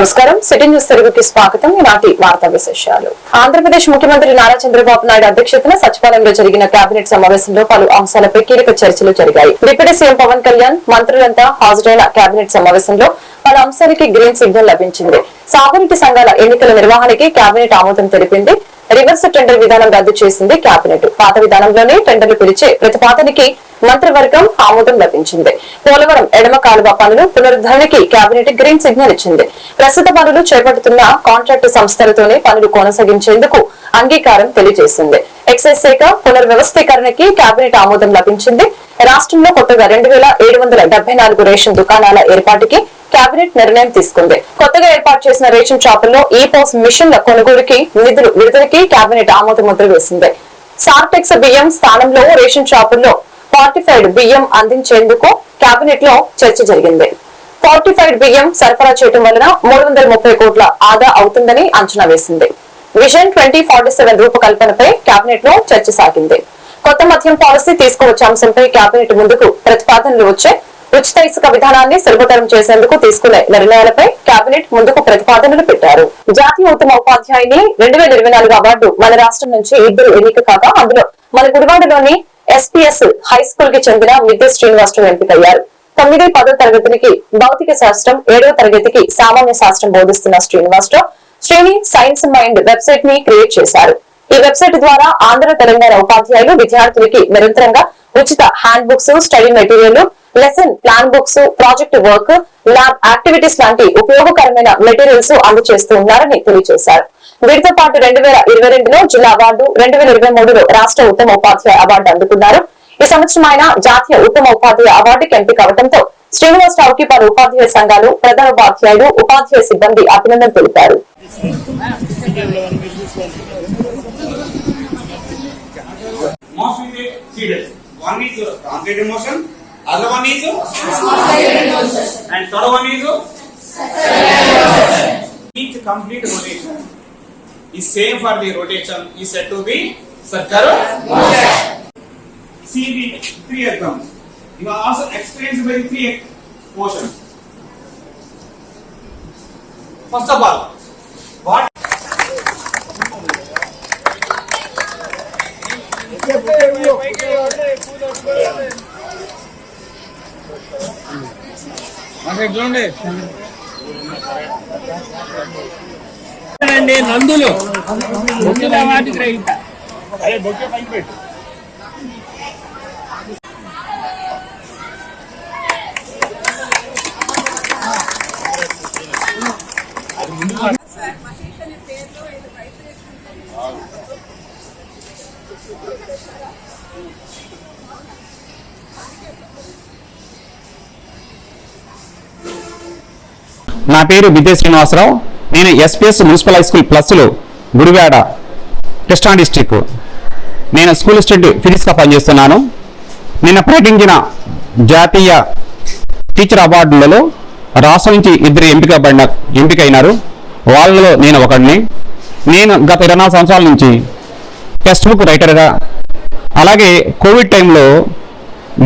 నమస్కారం. City news తెలుగుకి స్వాగతం. ఈనాటి వార్తా విశేషాలు. ఆంధ్రప్రదేశ్ ముఖ్యమంత్రి నారా చంద్రబాబు నాయుడు అధ్యక్షతన సచివాలయంలో జరిగిన కేబినెట్ సమావేశంలో పలు అంశాలపై కీలక చర్చలు జరిగాయి. డిప్యూటీ సీఎం పవన్ కళ్యాణ్ మంత్రులంతా హాజరైన కేబినెట్ సమావేశంలో పలు అంశాలకి గ్రీన్ సిగ్నల్ లభించింది. సాగునీటి సంఘాల ఎన్నికల నిర్వహణకి కేబినెట్ ఆమోదం తెలిపింది. రివర్స్ టెండర్ విధానం రద్దు చేసింది కేబినెట్. పాత విధానంలోనే టెండర్లు పిలిచే ప్రతిపాదనకి మంత్రివర్గం ఆమోదం లభించింది. పోలవరం ఎడమ కాలువ పనులు పునరుద్ధరణకి కేబినెట్ గ్రీన్ సిగ్నల్ ఇచ్చింది. ప్రస్తుత పనులు చేపడుతున్న కాంట్రాక్టు సంస్థలతోనే పనులు కొనసాగించేందుకు అంగీకారం తెలియజేసింది. ఎక్సైజ్ శాఖ పునర్వ్యవస్థీకరణకి కేబినెట్ ఆమోదం లభించింది. రాష్ట్రంలో కొత్తగా 2774 రేషన్ దుకాణాల ఏర్పాటుకి కేబినెట్ నిర్ణయం తీసుకుంది. కొత్తగా ఏర్పాటు చేసిన రేషన్ షాపుల్లో ఈ పోస్ మిషన్ల కొనుగోలుకి నిధులు విడుదలకి కేబినెట్ ఆమోద ముద్ర వేసింది. సార్టెక్స్ బియ్యం స్థానంలో రేషన్ షాపుల్లో ఫార్టిఫైడ్ బియ్యం అందించేందుకు కేబినెట్ లో చర్చ జరిగింది. ఫార్టిఫైడ్ బియ్యం సరఫరా చేయడం వలన 330 కోట్ల ఆదా అవుతుందని అంచనా వేసింది. విజన్ 2047 రూపకల్పనపై కేబినెట్ లో చర్చ సాగింది. కొత్త మద్యం పాలసీ తీసుకువచ్చే అంశంపై కేబినెట్ ముందుకు ప్రతిపాదనలు వచ్చే ఉచిత ఇసుక విధానాన్ని సులభతరం చేసేందుకు తీసుకునే నిర్ణయాలపై కేబినెట్ ముందుకు ప్రతిపాదనలు పెట్టారు. జాతీయ ఉత్తమ ఉపాధ్యాయుని 2024 అవార్డు మన రాష్ట్రం నుంచి 2 ఎన్నిక కాగా అందులో మన గుడివాడలోని ఎస్పీఎస్ హై స్కూల్ కి చెందిన మిద్దె శ్రీనివాసరావు ఎంపికయ్యారు. 9, 10 తరగతికి భౌతిక శాస్త్రం, 7వ తరగతికి సామాన్య శాస్త్రం బోధిస్తున్న శ్రీనివాసరావు శ్రేణి సైన్స్ మైండ్ వెబ్సైట్ ని క్రియేట్ చేశారు. ఈ వెబ్సైట్ ద్వారా ఆంధ్ర తెలంగాణ ఉపాధ్యాయులు విద్యార్థులకి నిరంతరంగా ఉచిత hand books, study material, lesson plan books, project work, lab activities లాంటి ఉపయోగకరమైన మెటీరియల్స్ అందజేస్తూ ఉన్నారని తెలియజేశారు. వీటితో పాటు 2022లో జిల్లా అవార్డు, 2023లో రాష్ట్ర ఉత్తమ ఉపాధ్యాయ అవార్డు అందుకున్నారు. ఈ సంవత్సరం ఆయన జాతీయ ఉత్తమ ఉపాధ్యాయ అవార్డుకి ఎంపిక అవడంతో శ్రీనివాసరావుకి పలు ఉపాధ్యాయ సంఘాలు, ప్రధాన ఉపాధ్యాయులు, ఉపాధ్యాయ సిబ్బంది అభినందనలు తెలిపారు. One is translated motion, other one is and third one is each complete rotation is same for the rotation is said to be circular motion. See the 3 examples. You are also experienced by the 3 motions. First of all, what నందులు వాటి గ్రహీత నా పేరు మిద్దె శ్రీనివాసరావు. నేను SPS municipal high school ప్లస్లో Gudivada Krishna district నేను school assistant ఫిజిక్స్గా పనిచేస్తున్నాను. నిన్న ప్రకటించిన జాతీయ టీచర్ అవార్డులలో రాష్ట్రం నుంచి 2 ఎంపికైనారు. వాళ్ళలో నేను ఒకడిని. నేను గత 24 సంవత్సరాల నుంచి టెక్స్ట్ బుక్ రైటర్గా, అలాగే కోవిడ్ టైంలో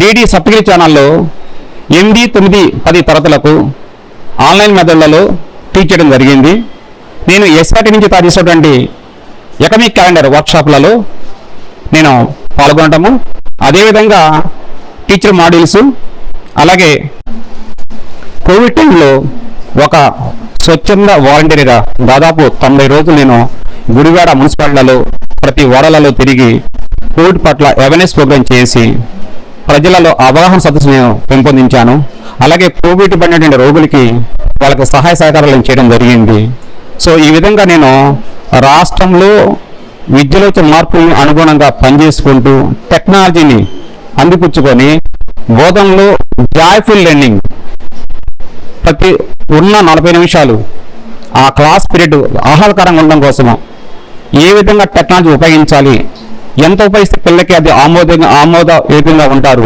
డిడి సప్తగిరి ఛానల్లో 8, 9, 10 తరగతులకు ఆన్లైన్ మెథడ్లలో టీచ్ చేయడం జరిగింది. నేను ఎస్ఆర్టీ నుంచి తయారు చేసినటువంటి ఎకనామిక్ క్యాలెండర్ వర్క్షాప్లలో నేను పాల్గొనటము, అదేవిధంగా టీచర్ మాడ్యూల్స్, అలాగే కోవిడ్ టైంలో ఒక స్వచ్ఛంద వాలంటీర్గా దాదాపు 90 రోజులు నేను గుడివాడ మున్సిపాలిటీలలో ప్రతి వాడలలో తిరిగి కోవిడ్ పట్ల అవేర్నెస్ ప్రోగ్రామ్ చేసి ప్రజలలో అవగాహన సదస్సును పెంపొందించాను. అలాగే కోవిడ్ పడినటువంటి రోగులకి వాళ్ళకి సహాయ సహకారాలను చేయడం జరిగింది. సో ఈ విధంగా నేను రాష్ట్రంలో విద్యలో వచ్చిన మార్పులను అనుగుణంగా పనిచేసుకుంటూ టెక్నాలజీని అందిపుచ్చుకొని బోధనలో జాయ్ఫుల్ లెర్నింగ్ ప్రతి ఉన్న 40 నిమిషాలు ఆ క్లాస్ పీరియడ్ ఆహ్లాదకరంగా ఉండడం కోసము ఏ విధంగా టెక్నాలజీ ఉపయోగించాలి, ఎంత ఉపయోగిస్తే పిల్లలకి అది ఆమోదయోగ్యంగా ఉంటారు,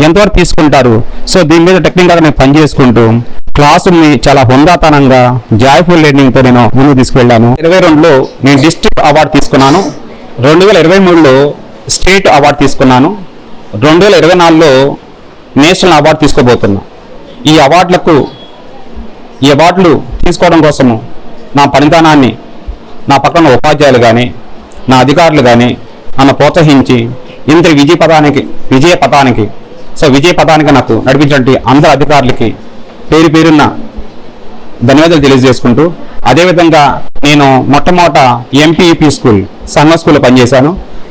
ఎంతవరకు తీసుకుంటారు. సో దీని మీద టెక్నికల్గా నేను పనిచేసుకుంటూ క్లాసుని చాలా హుందాతనంగా జాయ్ఫుల్ లెర్నింగ్తో నేను ముందుకు తీసుకువెళ్ళాను. 2022లో నేను డిస్ట్రిక్ట్ అవార్డు తీసుకున్నాను. 2023లో స్టేట్ అవార్డు తీసుకున్నాను. 2024లో నేషనల్ అవార్డు తీసుకోబోతున్నా. ఈ అవార్డులకు ఈ అవార్డులు తీసుకోవడం కోసము నా పనితనాన్ని నా పక్కన ఉపాధ్యాయులు కానీ నా అధికారులు కానీ నన్ను ప్రోత్సహించి ఇంత విజయ పథానికి నాకు నడిపించినటువంటి అందరు అధికారులకి పేరు పేరున్న ధన్యవాదాలు తెలియజేసుకుంటూ, అదేవిధంగా నేను మొట్టమొదట ఎంపీఈపీ స్కూల్ సంఘ స్కూల్లో పనిచేశాను.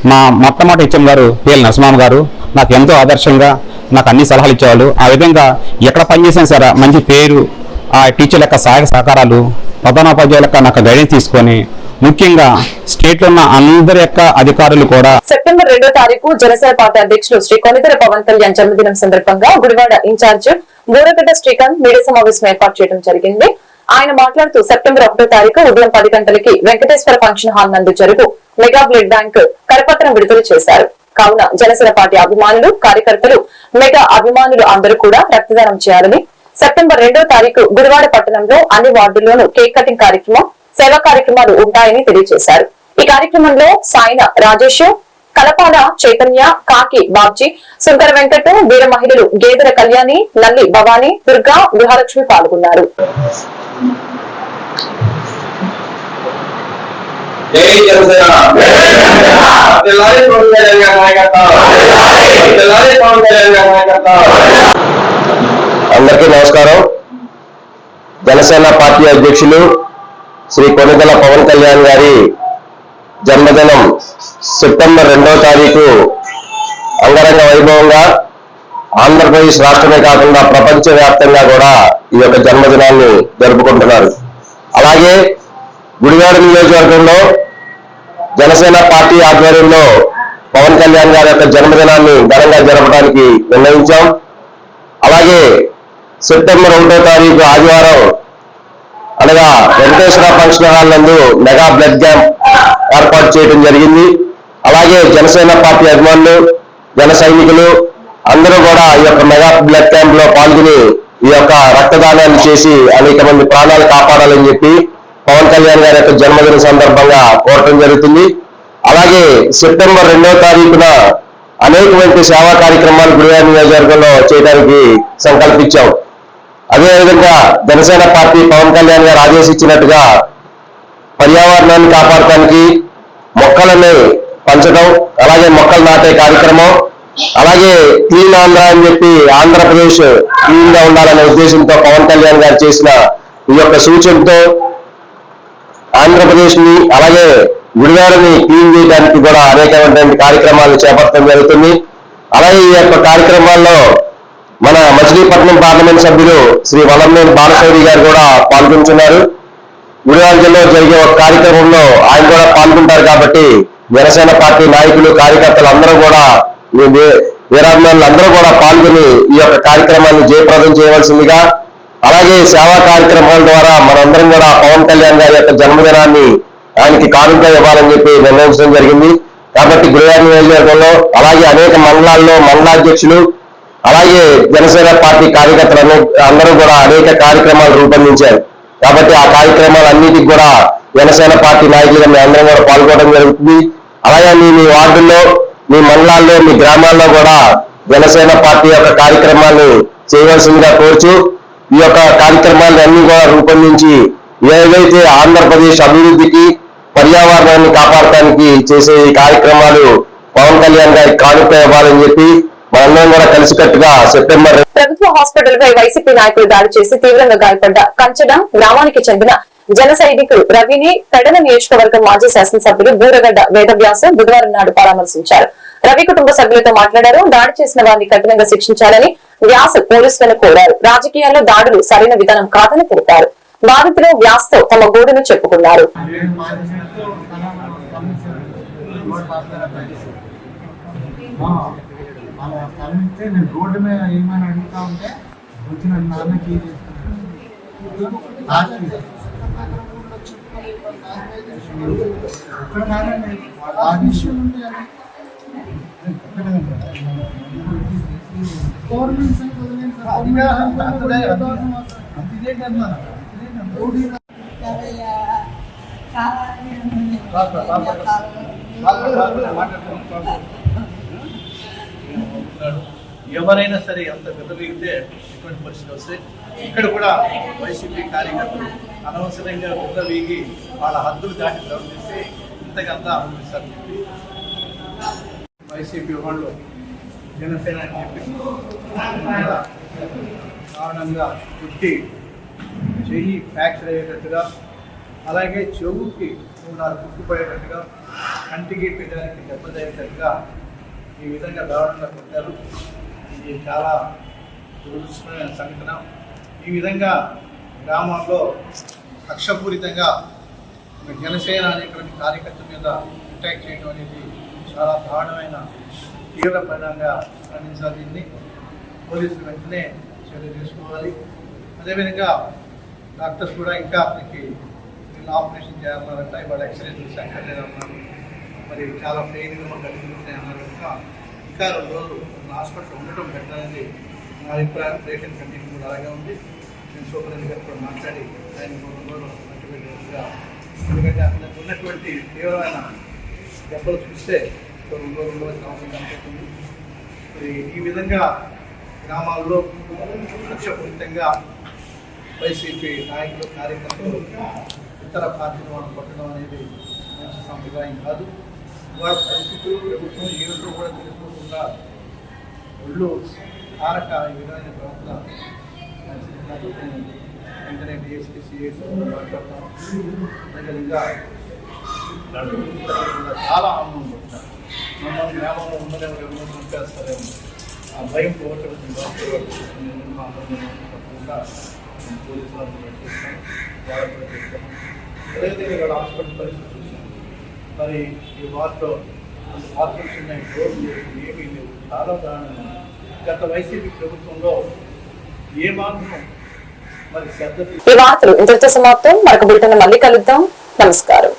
మా మొట్టమొదటి హెచ్ఎం గారు పిఎల్ నరసింహ గారు నాకు ఎంతో ఆదర్శంగా నాకు అన్ని సలహాలు ఇచ్చేవాళ్ళు. ఆ విధంగా ఎక్కడ పనిచేసినా సరే మంచి పేరు, ఆ టీచర్ల యొక్క సహాయక సహకారాలు, ప్రధానోపాధ్యాయుల యొక్క నాకు గైడెన్స్ తీసుకొని, ముఖ్యంగా స్టేట్ లో ఉన్న అందరి యొక్క అధికారులు కూడా. సెప్టెంబర్ 2వ తారీఖు జనసేన పార్టీ అధ్యక్షులు శ్రీ కొనిదెల పవన్ కళ్యాణ్ జన్మదినం సందర్భంగా గుడివాడ ఇన్ఛార్జ్ బూరగడ్డ శ్రీకాంత్ మీడియా సమావేశం ఏర్పాటు చేయడం జరిగింది. ఆయన మాట్లాడుతూ సెప్టెంబర్ 1వ తారీఖు ఉదయం 10 గంటలకి వెంకటేశ్వర ఫంక్షన్ హాల్ నందు జరుగు మెగా బ్లడ్ బ్యాంక్ కరపత్రం విడుదల చేశారు. కావున జనసేన పార్టీ అభిమానులు, కార్యకర్తలు, మెగా అభిమానులు అందరూ కూడా రక్తదానం చేయాలని, సెప్టెంబర్ 2వ తారీఖు గుడివాడ పట్టణంలో అన్ని వార్డుల్లోనూ కేక్ కటింగ్ కార్యక్రమం, సేవా కార్యక్రమాలు ఉంటాయని తెలియజేశారు. ఈ కార్యక్రమంలో సాయిన రాజేష్, కలపాల చైతన్య, కాకి బాబ్జీ, శంకర వెంకట, వీర మహిళలు గేదెల కళ్యాణి, నల్లి భవానీ, దుర్గా, గృహలక్ష్మి పాల్గొన్నారు. అందరికీ నమస్కారం. జనసేన పార్టీ అధ్యక్షులు శ్రీ కొనిదెల పవన్ కళ్యాణ్ గారి జన్మదినం సెప్టెంబర్ 2వ తారీఖు అంగరంగ వైభవంగా ఆంధ్రప్రదేశ్ రాష్ట్రమే కాకుండా ప్రపంచవ్యాప్తంగా కూడా ఈ యొక్క జన్మదినాన్ని జరుపుకుంటున్నారు. అలాగే గుడివాడ నియోజకవర్గంలో జనసేన పార్టీ ఆధ్వర్యంలో పవన్ కళ్యాణ్ గారి యొక్క జన్మదినాన్ని ఘనంగా జరపడానికి నిర్ణయించాం. అలాగే సెప్టెంబర్ 1వ తారీఖు ఆదివారం అనగా వెంకటేశ్వర ఫంక్షన్ హాల్ నందు మెగా బ్లడ్ క్యాంప్ ఏర్పాటు చేయడం జరిగింది. అలాగే జనసేన పార్టీ అభిమానులు, జన సైనికులు అందరూ కూడా ఈ యొక్క మెగా బ్లడ్ క్యాంప్ లో పాల్గొని ఈ యొక్క రక్తదానాన్ని చేసి అనేక మంది ప్రాణాలు కాపాడాలని చెప్పి పవన్ కళ్యాణ్ గారి యొక్క జన్మదిన సందర్భంగా కోరటం జరుగుతుంది. అలాగే సెప్టెంబర్ 2వ తారీఖున అనేకమైన సేవా కార్యక్రమాలు గుడివాడ నియోజకవర్గంలో చేయడానికి సంకల్పించాం. అదేవిధంగా జనసేన పార్టీ పవన్ కళ్యాణ్ గారు ఆదేశించినట్టుగా పర్యావరణాన్ని కాపాడటానికి మొక్కలని పంచడం, అలాగే మొక్కలు నాటే కార్యక్రమం, అలాగే క్లీన్ ఆంధ్ర అని చెప్పి ఆంధ్రప్రదేశ్ క్లీన్ గా ఉండాలనే ఉద్దేశంతో పవన్ కళ్యాణ్ గారు చేసిన ఈ యొక్క సూచనతో ఆంధ్రప్రదేశ్ ని అలాగే గుడివాడని క్లీన్ చేయడానికి కూడా అనేకమైనటువంటి కార్యక్రమాలు చేపట్టడం జరుగుతుంది. అలాగే ఈ యొక్క కార్యక్రమాల్లో మన మచిలీపట్నం పార్లమెంట్ సభ్యులు శ్రీ వలంనేని బాలశౌరి గారు కూడా పాల్గొంటున్నారు. గుడివాడ జిల్లాలో జరిగే ఒక కార్యక్రమంలో ఆయన కూడా పాల్గొంటారు. కాబట్టి జనసేన పార్టీ నాయకులు, కార్యకర్తలు అందరూ కూడా, వీరాభిమానులు అందరూ కూడా పాల్గొని ఈ యొక్క కార్యక్రమాన్ని జయప్రదం చేయవలసిందిగా, అలాగే సేవా కార్యక్రమాల ద్వారా మనందరం కూడా పవన్ కళ్యాణ్ గారి యొక్క జన్మదినాన్ని ఆయనకి కానుక ఇవ్వాలని చెప్పి నిర్ణయించడం జరిగింది. కాబట్టి గుడివాడ నియోజకవర్గంలో అలాగే అనేక మండలాల్లో మండలాధ్యక్షులు, అలాగే జనసేన పార్టీ కార్యకర్తలు అందరూ కూడా అనేక కార్యక్రమాలు రూపొందించారు. కాబట్టి ఆ కార్యక్రమాలన్నిటికీ కూడా జనసేన పార్టీ నాయకులుగా మీ అందరం కూడా పాల్గొనడం జరుగుతుంది. అలాగే మీ వార్డుల్లో, మీ మండలాల్లో, మీ గ్రామాల్లో కూడా జనసేన పార్టీ యొక్క కార్యక్రమాన్ని చేయవలసిందిగా కోరుచు, ఈ యొక్క కార్యక్రమాన్ని అన్ని కూడా రూపొందించి ఏదైతే ఆంధ్రప్రదేశ్ అభివృద్ధికి, పర్యావరణాన్ని కాపాడటానికి చేసే ఈ కార్యక్రమాలు పవన్ కళ్యాణ్ గారికి కానుక ఇవ్వాలని చెప్పి మనందరం కూడా కలిసికట్టుగా సెప్టెంబర్. ప్రభుత్వ హాస్పిటల్ పై వైసీపీ నాయకులు దాడి చేసి తీవ్రంగా గాయపడ్డ కంచడం గ్రామానికి చెందిన జన సైనికులు రవిని పెడన నియోజకవర్గం మాజీ శాసనసభ్యులు బూరగడ్డ వేదవ్యాసం బుధవారం నాడు పరామర్శించారు. రవి కుటుంబ సభ్యులతో మాట్లాడారు. దాడి చేసిన వారిని కఠినంగా శిక్షించాలని వ్యాస్ పోలీసులను కోరారు. రాజకీయాల్లో దాడులు సరైన విధానం కాదని తెలిపారు. బాధితులు వ్యాస్ తో తమ గోడును చెప్పుకున్నారు. నేను రోడ్డు మీద ఏమైనా అడుగుతా ఉంటే వచ్చిన నాన్నకి ఎవరైనా సరే అంత పెద్దగితే ఇటువంటి పరిస్థితి వస్తే ఇక్కడ కూడా వైసీపీ కార్యకర్తలు అనవసరంగా వీగి వాళ్ళ హద్దులు దాటి ప్రవర్తిస్తే ఇంతకంతా అనుభవిస్తారు. వైసీపీ వాళ్ళు జనసేన అని చెప్పి కారణంగా పుట్టి చెయ్యి ఫ్రాక్చర్ అయ్యేటట్టుగా, అలాగే చెవుకి ఉన్నారు పుట్టుపోయేటట్టుగా, కంటికి పెదానికి దెబ్బతయ్యేటట్టుగా ఈ విధంగా దారుణంగా కొట్టారు. ఇది చాలా దురదృష్టమైన సంఘటన. ఈ విధంగా గ్రామాల్లో కక్షపూరితంగా జనసేన అనేటువంటి కార్యకర్త మీద అటాక్ చేయడం అనేది చాలా దారుణమైన తీవ్ర పరిణామంగా స్పందించాలి. దీన్ని పోలీసులు వెంటనే చర్య తీసుకోవాలి. అదేవిధంగా డాక్టర్స్ కూడా ఇంకా అతనికి వీళ్ళు ఆపరేషన్ చేయాలన్నారంట, ఇవాళ ఎక్స్రే చూసి అక్కడ లేదన్నారు. మరి చాలా పెయిన్గా మాకు కనిపిస్తున్నాయి అన్నారు కనుక ఇంకా 2 రోజులు హాస్పిటల్ ఉండటం పెట్టాలని నా అభిప్రాయం. పేషెంట్ కండిషన్ కూడా అలాగే ఉంది. నేను సూపరింటెండెంట్ గారు కూడా మాట్లాడి ఆయన 2 రోజులు మట్టిపెట్టేట్టుగా, ఎందుకంటే అతనికి ఉన్నటువంటి తీవ్రమైన దెబ్బలు చూస్తే 2 రోజులు అవసరం కనిపిస్తుంది. మరి ఈ విధంగా గ్రామాల్లో లక్ష్యపూరితంగా వైసీపీ నాయకులు కార్యకర్తలు ఇతర పార్టీలు వాళ్ళు కొట్టడం అనేది మంచి సంప్రదాయం కాదు. వాళ్ళ పరిస్థితులు ప్రభుత్వం ఏమిటో కూడా తెలుసుకోకుండా ఒళ్ళు కారక ఈ విధమైన ప్రవర్తన మంచిది కాదు. వెంటనే డిఎస్పీ సిఎస్ మాట్లాడతాను. అదేవిధంగా చాలా ఆనందం పడుతున్నారు. మమ్మల్ని గ్రామంలో ఉన్నదేమో ఎవరు చంపేస్తారేమో ఆ భయం పోగొట్టవలసిన తప్పకుండా పోలీసు వాళ్ళని పెట్టేస్తాం, వాళ్ళ కూడా చేస్తాం. అదేవిధంగా ఇక్కడ హాస్పిటల్ పరిస్థితి చూసాం. మరి ఈ వార్డులో హాస్పిటల్స్ ఉన్నాయి, రోడ్లు ఏమీ లేవు, చాలా దారుణంగా. గత వైసీపీ ప్రభుత్వంలో ఏ మాత్రం మరి శ్రద్ధ ఈ వార్తలు ఇంతటితో సమాప్తం. మరొక బులెటిన్ మళ్ళీ కలుద్దాం. నమస్కారం.